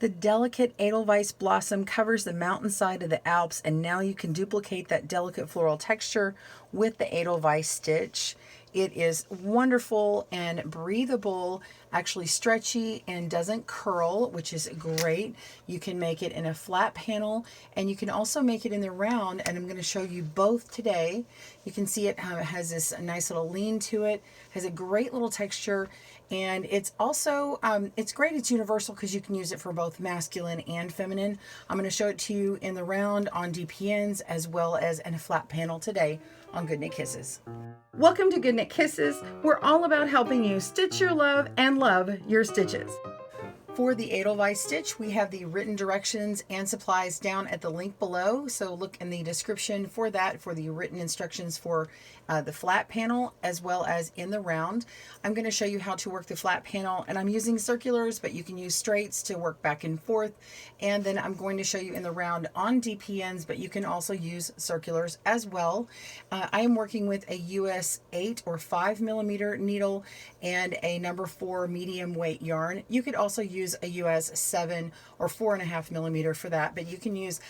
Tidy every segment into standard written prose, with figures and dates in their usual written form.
The delicate Edelweiss blossom covers the mountainside of the Alps, and now you can duplicate that delicate floral texture with the Edelweiss stitch. It is wonderful and breathable, actually stretchy and doesn't curl, which is great. You can make it in a flat panel, and you can also make it in the round, and I'm going to show you both today. You can see it has this nice little lean to it, has a great little texture, and it's also, it's great, it's universal because you can use it for both masculine and feminine. I'm going to show it to you in the round on DPNs as well as in a flat panel today on GoodKnit Kisses. Welcome to GoodKnit Kisses. We're all about helping you stitch your love and love your stitches. For the Edelweiss stitch, we have the written directions and supplies down at the link below. So look in the description for that, for the written instructions for the flat panel as well as in the round. I'm going to show you how to work the flat panel, and I'm using circulars, but you can use straights to work back and forth. And then I'm going to show you in the round on DPNs, but you can also use circulars as well. I am working with a US 8 or 5 millimeter needle and a number 4 medium weight yarn. You could also use a US 7 or 4.5 millimeter for that, but you can use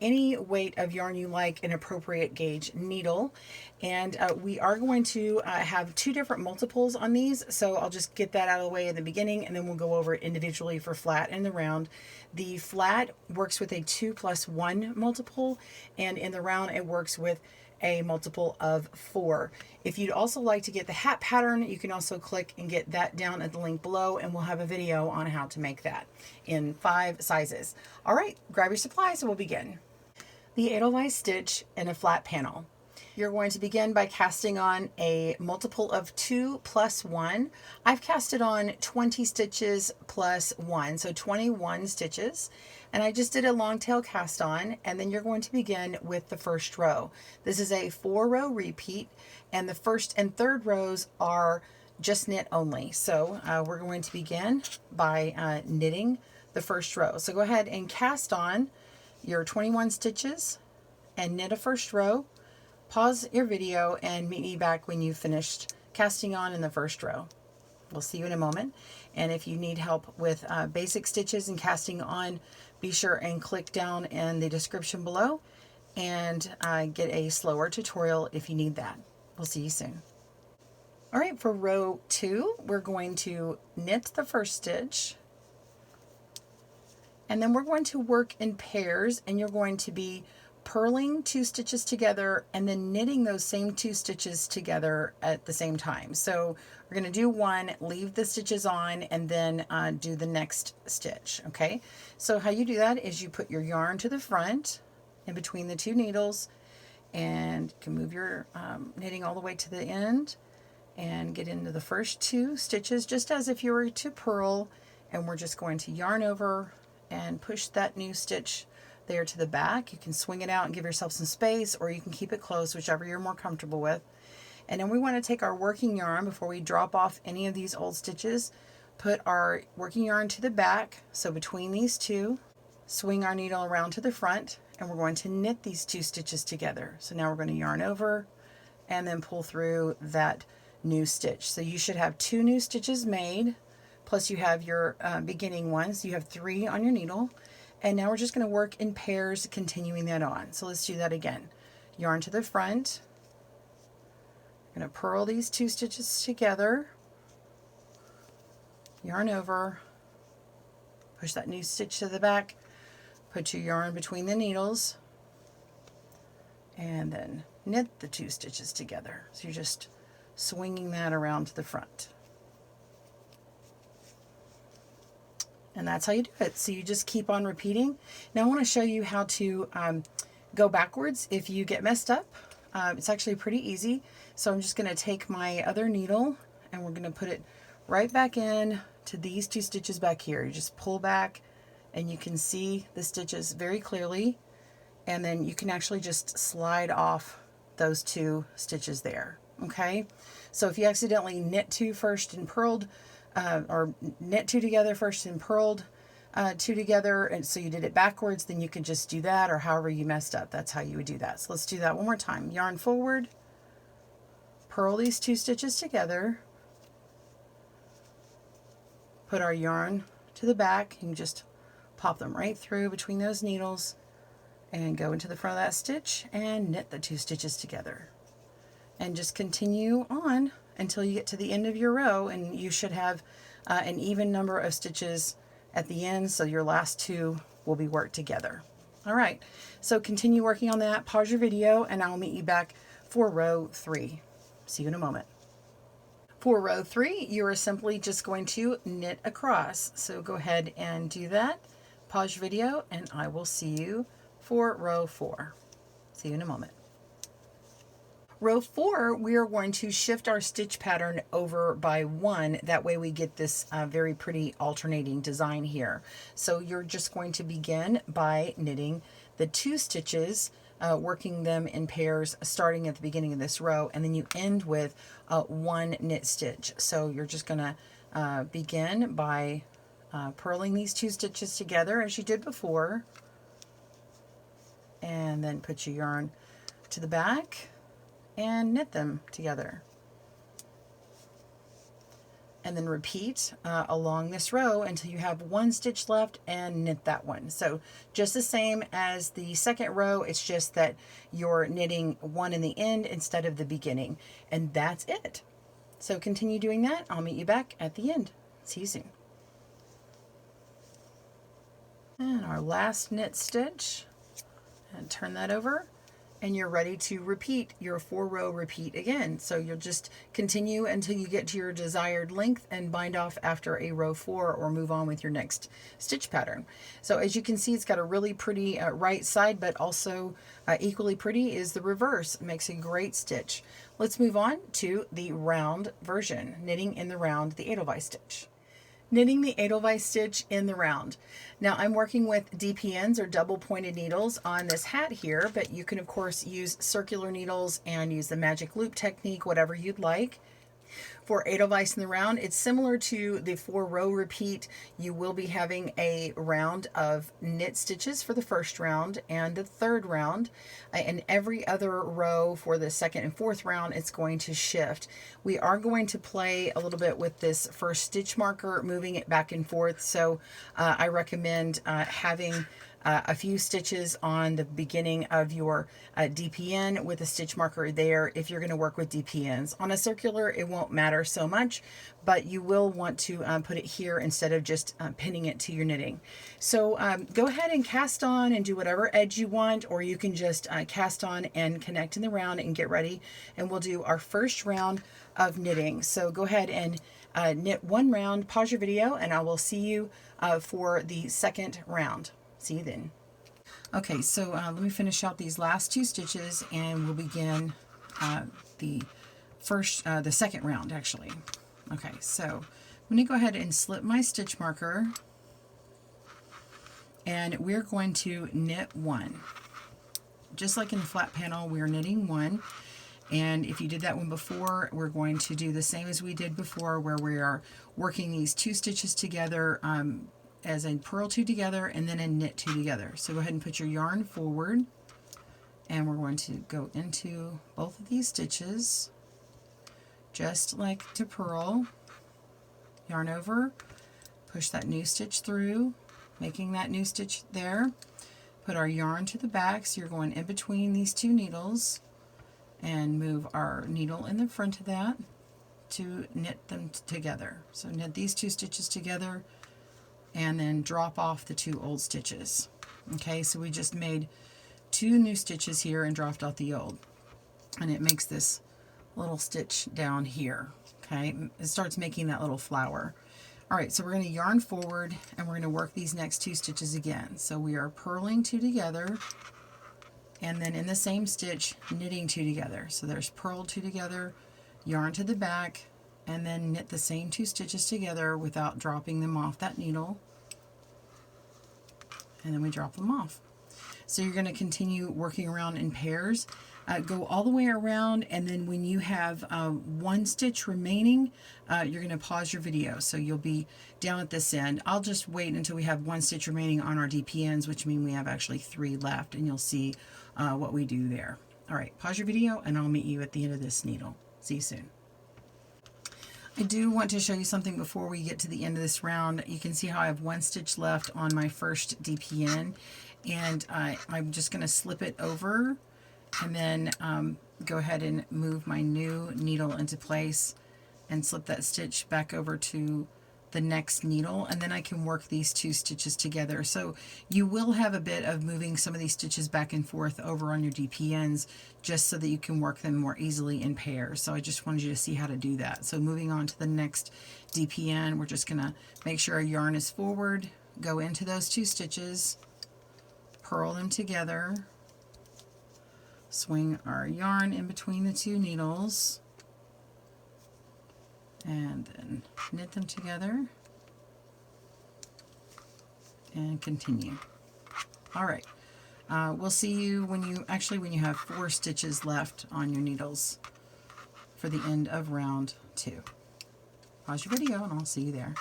any weight of yarn you like, an appropriate gauge needle. And we are going to have two different multiples on these, so I'll just get that out of the way in the beginning, and then we'll go over it individually for flat and the round. The flat works with a 2+1 multiple, and in the round it works with a multiple of 4. If you'd also like to get the hat pattern, you can also click and get that down at the link below, and we'll have a video on how to make that in 5 sizes. All right, grab your supplies and we'll begin. The Edelweiss stitch in a flat panel. You're going to begin by casting on a multiple of 2+1. I've casted on 20 stitches plus 1, so 21 stitches. And I just did a long tail cast on, and then you're going to begin with the first row. This is a 4-row repeat, and the first and third rows are just knit only. So we're going to begin by knitting the first row. So go ahead and cast on your 21 stitches and knit a first row. Pause your video and meet me back when you've finished casting on in the first row. We'll see you in a moment. And if you need help with basic stitches and casting on, be sure and click down in the description below and get a slower tutorial if you need that. We'll see you soon. All right, for row 2, we're going to knit the first stitch, and then we're going to work in pairs, and you're going to be purling 2 stitches together and then knitting those same 2 stitches together at the same time. So we're going to do one, leave the stitches on, and then do the next stitch. Okay, so how you do that is you put your yarn to the front in between the 2 needles, and you can move your knitting all the way to the end and get into the first 2 stitches just as if you were to purl, and we're just going to yarn over and push that new stitch there to the back. You can swing it out and give yourself some space, or you can keep it close, whichever you're more comfortable with. And then we want to take our working yarn before we drop off any of these old stitches, put our working yarn to the back, so between these 2, swing our needle around to the front, and we're going to knit these 2 stitches together. So now we're going to yarn over and then pull through that new stitch. So you should have 2 new stitches made, plus you have your beginning ones. You have 3 on your needle. And now we're just going to work in pairs, continuing that on. So let's do that again. Yarn to the front. I'm going to purl these 2 stitches together. Yarn over. Push that new stitch to the back. Put your yarn between the needles. And then knit the 2 stitches together. So you're just swinging that around to the front. And that's how you do it. So you just keep on repeating. Now I want to show you how to go backwards if you get messed up. It's actually pretty easy. So I'm just going to take my other needle and we're going to put it right back in to these 2 stitches back here. You just pull back and you can see the stitches very clearly. And then you can actually just slide off those 2 stitches there. Okay. So if you accidentally knit 2 first and purled, or knit 2 together first and purled 2 together, and so you did it backwards, then you can just do that, or however you messed up, that's how you would do that. So let's do that one more time. Yarn forward, purl these 2 stitches together, put our yarn to the back, and just pop them right through between those needles and go into the front of that stitch and knit the 2 stitches together. And just continue on until you get to the end of your row, and you should have an even number of stitches at the end, so your last 2 will be worked together. All right, so continue working on that, pause your video, and I'll meet you back for row 3. See you in a moment. For row 3, you are simply just going to knit across. So go ahead and do that, pause your video, and I will see you for row 4. See you in a moment. Row 4, we are going to shift our stitch pattern over by 1. That way we get this very pretty alternating design here. So you're just going to begin by knitting the 2 stitches, working them in pairs starting at the beginning of this row, and then you end with 1 knit stitch. So you're just going to begin by purling these 2 stitches together as you did before, and then put your yarn to the back and knit them together, and then repeat along this row until you have 1 stitch left and knit that one. So just the same as the second row, it's just that you're knitting 1 in the end instead of the beginning, and that's it. So continue doing that. I'll meet you back at the end. See you soon. And our last knit stitch, and turn that over, and you're ready to repeat your 4-row repeat again. So you'll just continue until you get to your desired length and bind off after a row 4 or move on with your next stitch pattern. So as you can see, it's got a really pretty right side, but also equally pretty is the reverse. It makes a great stitch. Let's move on to the round version, knitting in the round, the Edelweiss stitch. Knitting the Edelweiss stitch in the round. Now I'm working with DPNs or double pointed needles on this hat here, but you can of course use circular needles and use the magic loop technique, whatever you'd like. For Edelweiss in the round, it's similar to the 4-row repeat. You will be having a round of knit stitches for the first round and the third round, and every other row for the second and fourth round it's going to shift. We are going to play a little bit with this first stitch marker, moving it back and forth, so I recommend having a few stitches on the beginning of your DPN with a stitch marker there if you're going to work with DPNs. On a circular, it won't matter so much, but you will want to put it here instead of just pinning it to your knitting. So go ahead and cast on and do whatever edge you want, or you can just cast on and connect in the round and get ready, and we'll do our first round of knitting. So go ahead and knit 1 round, pause your video, and I will see you for the second round. See you then. Okay, so let me finish out these last 2 stitches, and we'll begin the second round actually. Okay, so I'm going to go ahead and slip my stitch marker, and we're going to knit 1. Just like in the flat panel, we're knitting 1. And if you did that one before, we're going to do the same as we did before, where we are working these 2 stitches together as a purl 2 together and then a knit 2 together. So go ahead and put your yarn forward, and we're going to go into both of these stitches just like to purl. Yarn over, push that new stitch through, making that new stitch there. Put our yarn to the back, so you're going in between these 2 needles, and move our needle in the front of that to knit them together. So knit these 2 stitches together, and then drop off the 2 old stitches. Okay, so we just made 2 new stitches here and dropped off the old, and it makes this little stitch down here. Okay, it starts making that little flower. All right, so we're going to yarn forward, and we're going to work these next 2 stitches again. So we are purling 2 together, and then in the same stitch knitting 2 together. So there's purl 2 together, yarn to the back, and then knit the same 2 stitches together without dropping them off that needle, and then we drop them off. So you're going to continue working around in pairs. Go all the way around, and then when you have 1 stitch remaining, you're going to pause your video. So you'll be down at this end. I'll just wait until we have 1 stitch remaining on our DPNs, which means we have actually 3 left, and you'll see what we do there. All right, pause your video, and I'll meet you at the end of this needle. See you soon. I do want to show you something before we get to the end of this round. You can see how I have one stitch left on my first DPN, and I'm just going to slip it over and then go ahead and move my new needle into place and slip that stitch back over to the next needle, and then I can work these two stitches together. So you will have a bit of moving some of these stitches back and forth over on your DPNs just so that you can work them more easily in pairs. So I just wanted you to see how to do that. So moving on to the next DPN, we're just gonna make sure our yarn is forward, go into those two stitches, purl them together, swing our yarn in between the two needles, and then knit them together and continue. All right, we'll see you when you have 4 stitches left on your needles for the end of round 2. Pause your video and I'll see you there.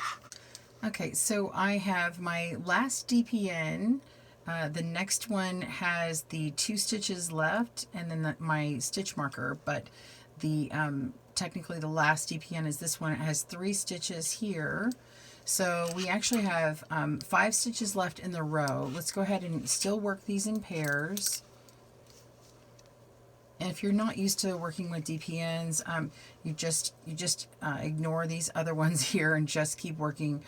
Okay, so I have my last DPN. The next one has the 2 stitches left and then my stitch marker, but the technically the last DPN is this one. It has 3 stitches here. So we actually have 5 stitches left in the row. Let's go ahead and still work these in pairs. And if you're not used to working with DPNs, you just ignore these other ones here and just keep working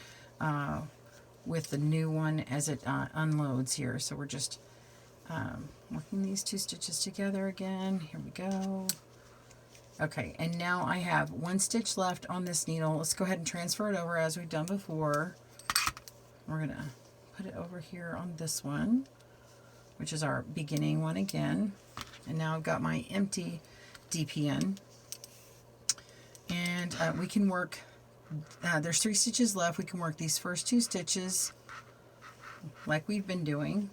with the new one as it unloads here. So we're just working these 2 stitches together again. Here we go. Okay, and now I have 1 stitch left on this needle. Let's go ahead and transfer it over as we've done before. We're gonna put it over here on this one, which is our beginning one again. And now I've got my empty DPN. And we can work, there's 3 stitches left. We can work these first 2 stitches like we've been doing.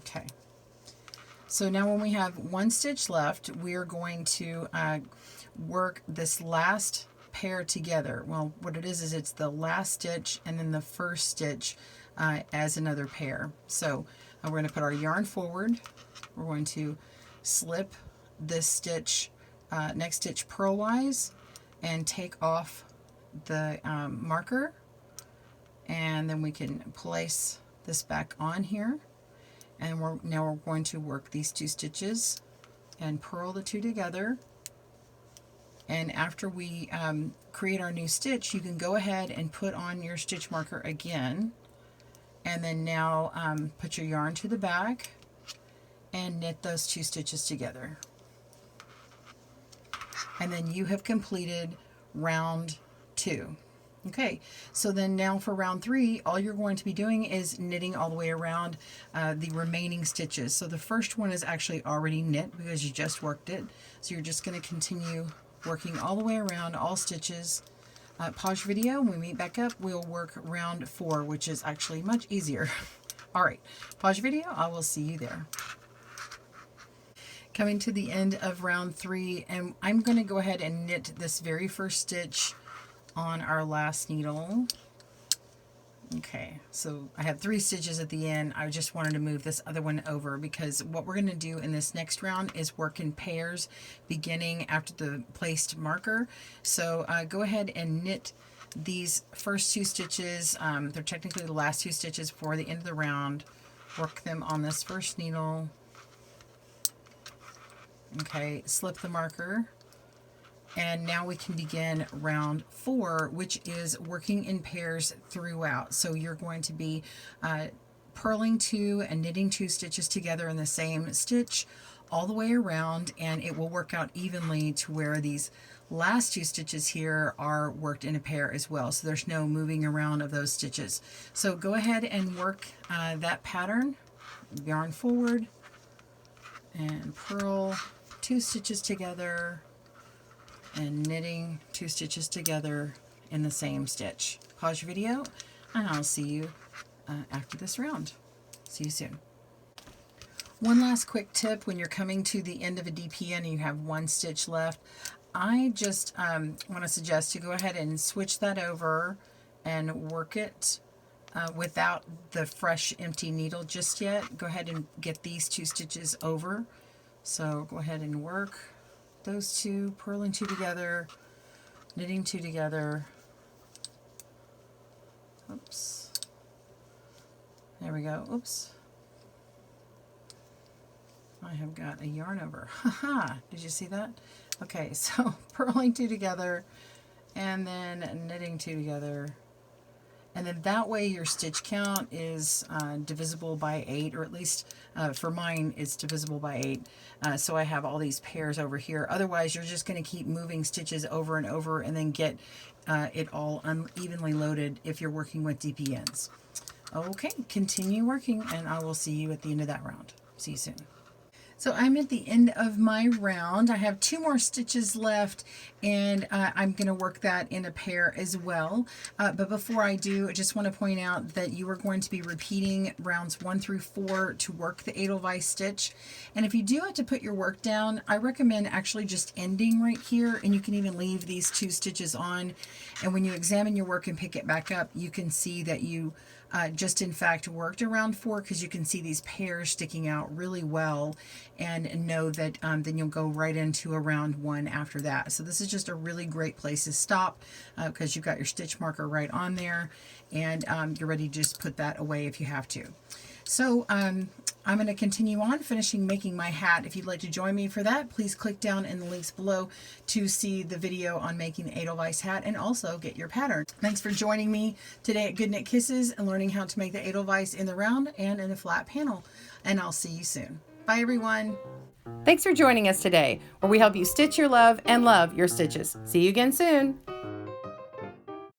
Okay, so now when we have 1 stitch left, we're going to work this last pair together. Well, what it is it's the last stitch and then the first stitch as another pair. So we're going to put our yarn forward. We're going to slip this stitch, next stitch purlwise, and take off the marker, and then we can place this back on here. And now we're going to work these 2 stitches and purl the 2 together. And after we create our new stitch, you can go ahead and put on your stitch marker again, and then now put your yarn to the back and knit those 2 stitches together. And then you have completed round 2. Okay, so then now for round 3, all you're going to be doing is knitting all the way around the remaining stitches. So the first one is actually already knit because you just worked it. So you're just going to continue working all the way around all stitches. Pause your video. When we meet back up, we'll work round 4, which is actually much easier. All right, pause your video. I will see you there. Coming to the end of round 3, and I'm going to go ahead and knit this very first stitch on our last needle. Okay, so I have 3 stitches at the end. I just wanted to move this other one over because what we're going to do in this next round is work in pairs beginning after the placed marker. So go ahead and knit these first 2 stitches. They're technically the last 2 stitches before the end of the round. Work them on this first needle. Okay, slip the marker. And now we can begin round 4, which is working in pairs throughout. So you're going to be purling 2 and knitting 2 stitches together in the same stitch all the way around, and it will work out evenly to where these last 2 stitches here are worked in a pair as well. So there's no moving around of those stitches. So go ahead and work that pattern. Yarn forward and purl 2 stitches together, and knitting 2 stitches together in the same stitch. Pause your video, and I'll see you after this round. See you soon. One last quick tip: when you're coming to the end of a DPN and you have 1 stitch left, I just want to suggest to go ahead and switch that over and work it without the fresh empty needle just yet. Go ahead and get these 2 stitches over So go ahead and work those two, purling two together, knitting two together. Oops. There we go. Oops. I have got a yarn over. Haha. Did you see that? Okay, so purling two together and then knitting two together. And then that way your stitch count is divisible by 8, or at least for mine it's divisible by 8. So I have all these pairs over here. Otherwise you're just going to keep moving stitches over and over and then get it all unevenly loaded if you're working with DPNs. Okay, continue working and I will see you at the end of that round. See you soon. So I'm at the end of my round. I have 2 more stitches left, and I'm going to work that in a pair as well. But before I do, I just want to point out that you are going to be repeating rounds 1 through 4 to work the Edelweiss stitch. And if you do have to put your work down, I recommend actually just ending right here, and you can even leave these 2 stitches on. And when you examine your work and pick it back up, you can see that you just in fact worked around 4, because you can see these pairs sticking out really well, and know that then you'll go right into a round 1 after that. So this is just a really great place to stop, because you've got your stitch marker right on there, and you're ready to just put that away if you have to. So I'm going to continue on finishing making my hat. If you'd like to join me for that, please click down in the links below to see the video on making the Edelweiss hat and also get your pattern. Thanks for joining me today at GoodKnit Kisses and learning how to make the Edelweiss in the round and in a flat panel. And I'll see you soon. Bye everyone. Thanks for joining us today, where we help you stitch your love and love your stitches. See you again soon.